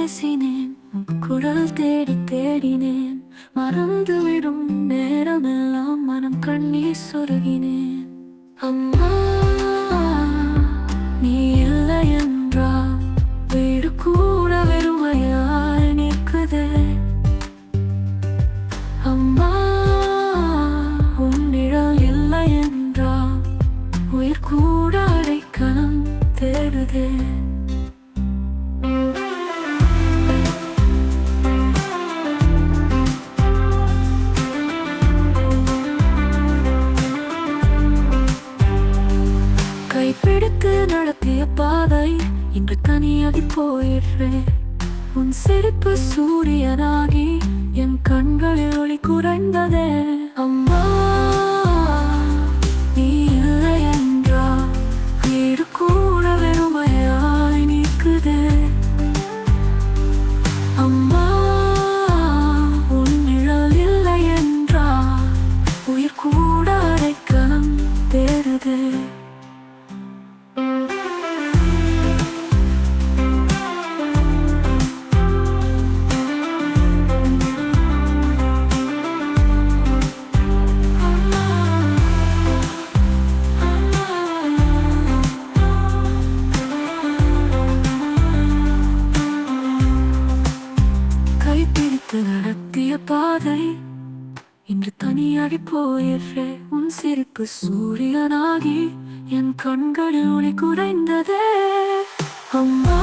பேசினேன், உன் குரல் தேடி தேடினேன். மறந்துவிடும் நேரமெல்லாம் மனம் கண்ணீர் சொருகினேன். அம்மா, நீ இல்லை என்றால் வீடு கூட வெறுமையாய் நிற்குதே. அம்மா, உன் நிழல் இல்லை என்றால் உயிர் கூட அடைக்கலம் தேடுதே. கைப்பிடித்து நடத்திய பாதை இன்று தனியாகி போயிற்றே. உன் சிரிப்பு சூரியனாகி என் கண்களில் ஒளி குறைந்ததே. அம்மா, நீ இல்லை என்றால் வீடு கூட வெறுமையாய் நிற்குதே. அம்மா, உன் நிழல் இல்லை என்றால் உயிர் கூட அடைக்கலம் தேடுதே. நடத்திய பாதை இன்று தனியாகி போயிற்றே. உன் சிரிப்பு சூரியனாகி என் கண்களில் ஒளி குறைந்ததே. அம்மா,